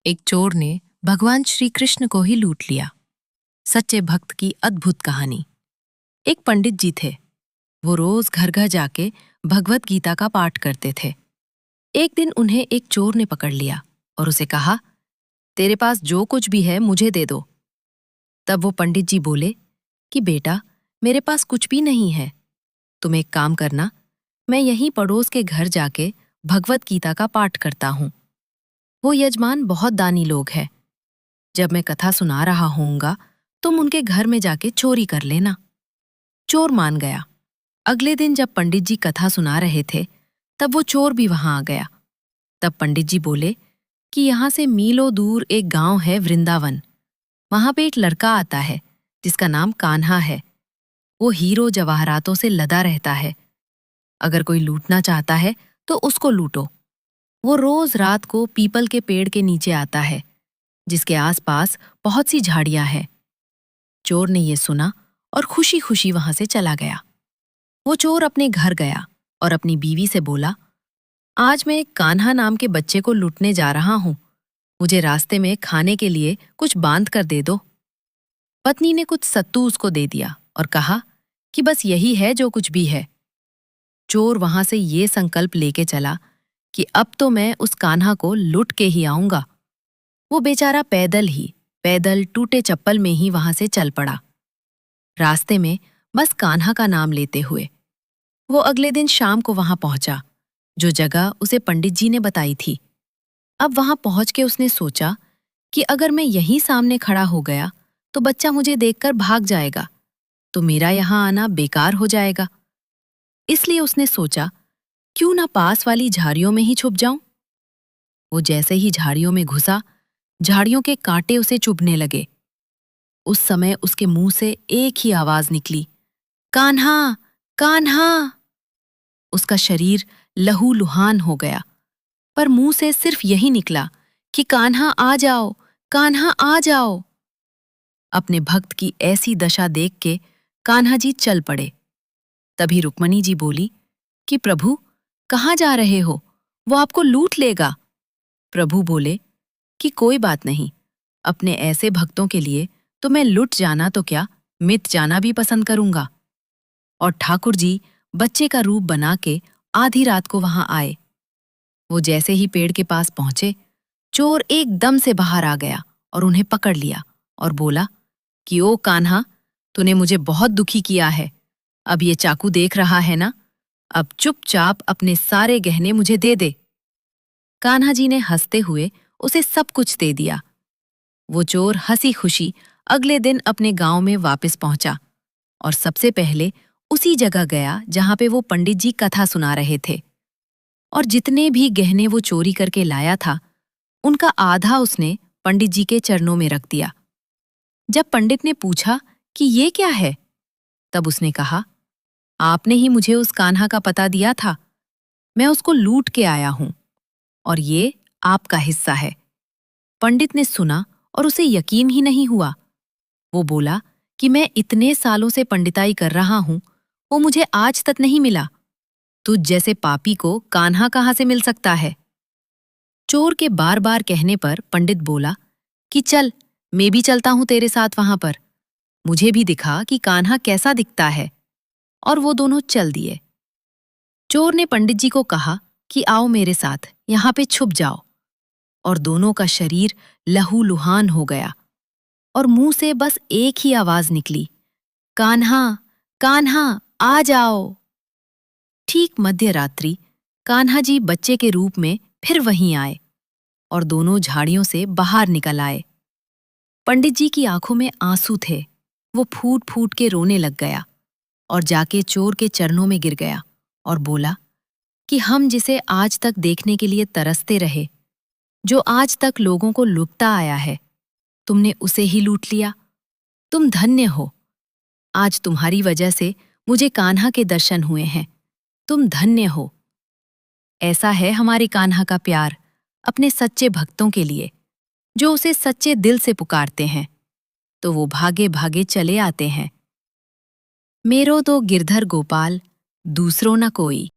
एक चोर ने भगवान श्री कृष्ण को ही लूट लिया। सच्चे भक्त की अद्भुत कहानी। एक पंडित जी थे। वो रोज घर घर जाके भगवत गीता का पाठ करते थे। एक दिन उन्हें एक चोर ने पकड़ लिया और उसे कहा, तेरे पास जो कुछ भी है मुझे दे दो। तब वो पंडित जी बोले कि बेटा, मेरे पास कुछ भी नहीं है। तुम एक काम करना, मैं यहीं पड़ोस के घर जाके भगवत गीता का पाठ करता हूँ। वो यजमान बहुत दानी लोग हैं। जब मैं कथा सुना रहा होऊंगा तुम उनके घर में जाके चोरी कर लेना। चोर मान गया। अगले दिन जब पंडित जी कथा सुना रहे थे तब वो चोर भी वहां आ गया। तब पंडित जी बोले कि यहाँ से मीलों दूर एक गांव है वृंदावन। वहां पे एक लड़का आता है जिसका नाम कान्हा है। वो हीरो जवाहरातों से लदा रहता है। अगर कोई लूटना चाहता है तो उसको लूटो। वो रोज रात को पीपल के पेड़ के नीचे आता है जिसके आसपास बहुत सी झाड़ियां हैं। चोर ने ये सुना और खुशी खुशी वहां से चला गया। वो चोर अपने घर गया और अपनी बीवी से बोला, आज मैं एक कान्हा नाम के बच्चे को लूटने जा रहा हूं। मुझे रास्ते में खाने के लिए कुछ बांध कर दे दो। पत्नी ने कुछ सत्तू उसको दे दिया और कहा कि बस यही है जो कुछ भी है। चोर वहां से ये संकल्प लेके चला कि अब तो मैं उस कान्हा को लूट के ही आऊंगा। वो बेचारा पैदल टूटे चप्पल में ही वहां से चल पड़ा। रास्ते में बस कान्हा का नाम लेते हुए वो अगले दिन शाम को वहां पहुंचा जो जगह उसे पंडित जी ने बताई थी। अब वहां पहुंच के उसने सोचा कि अगर मैं यहीं सामने खड़ा हो गया तो बच्चा मुझे देखकर भाग जाएगा, तो मेरा यहां आना बेकार हो जाएगा। इसलिए उसने सोचा, क्यों ना पास वाली झाड़ियों में ही छुप जाऊं। वो जैसे ही झाड़ियों में घुसा, झाड़ियों के कांटे उसे चुभने लगे। उस समय उसके मुंह से एक ही आवाज निकली, कान्हा, कान्हा। उसका शरीर लहूलुहान हो गया, पर मुंह से सिर्फ यही निकला कि कान्हा आ जाओ, कान्हा आ जाओ। अपने भक्त की ऐसी दशा देख के कान्हा जी चल पड़े। तभी रुक्मणी जी बोली कि प्रभु, कहाँ जा रहे हो? वो आपको लूट लेगा। प्रभु बोले कि कोई बात नहीं, अपने ऐसे भक्तों के लिए तो मैं लुट जाना तो क्या, मिट जाना भी पसंद करूंगा। और ठाकुर जी बच्चे का रूप बना के आधी रात को वहां आए। वो जैसे ही पेड़ के पास पहुंचे, चोर एकदम से बाहर आ गया और उन्हें पकड़ लिया और बोला कि ओ कान्हा, तूने मुझे बहुत दुखी किया है। अब ये चाकू देख रहा है ना, अब चुपचाप अपने सारे गहने मुझे दे दे। कान्हा जी ने हंसते हुए उसे सब कुछ दे दिया। वो चोर हंसी खुशी अगले दिन अपने गांव में वापस पहुंचा और सबसे पहले उसी जगह गया जहां पे वो पंडित जी कथा सुना रहे थे। और जितने भी गहने वो चोरी करके लाया था उनका आधा उसने पंडित जी के चरणों में रख दिया। जब पंडित ने पूछा कि ये क्या है, तब उसने कहा, आपने ही मुझे उस कान्हा का पता दिया था। मैं उसको लूट के आया हूं और ये आपका हिस्सा है। पंडित ने सुना और उसे यकीन ही नहीं हुआ। वो बोला कि मैं इतने सालों से पंडिताई कर रहा हूं, वो मुझे आज तक नहीं मिला। तुझ जैसे पापी को कान्हा कहाँ से मिल सकता है? चोर के बार बार कहने पर पंडित बोला कि चल, मैं भी चलता हूं तेरे साथ वहां पर। मुझे भी दिखा कि कान्हा कैसा दिखता है। और वो दोनों चल दिए। चोर ने पंडित जी को कहा कि आओ मेरे साथ, यहाँ पे छुप जाओ। और दोनों का शरीर लहूलुहान हो गया और मुंह से बस एक ही आवाज निकली, कान्हा, कान्हा आ जाओ। ठीक मध्य रात्रि कान्हा जी बच्चे के रूप में फिर वहीं आए और दोनों झाड़ियों से बाहर निकल आए। पंडित जी की आंखों में आंसू थे। वो फूट फूट के रोने लग गया और जाके चोर के चरणों में गिर गया और बोला कि हम जिसे आज तक देखने के लिए तरसते रहे, जो आज तक लोगों को लुटता आया है, तुमने उसे ही लूट लिया। तुम धन्य हो। आज तुम्हारी वजह से मुझे कान्हा के दर्शन हुए हैं। तुम धन्य हो। ऐसा है हमारे कान्हा का प्यार अपने सच्चे भक्तों के लिए, जो उसे सच्चे दिल से पुकारते हैं तो वो भागे भागे चले आते हैं। मेरो तो गिरधर गोपाल, दूसरो न कोई।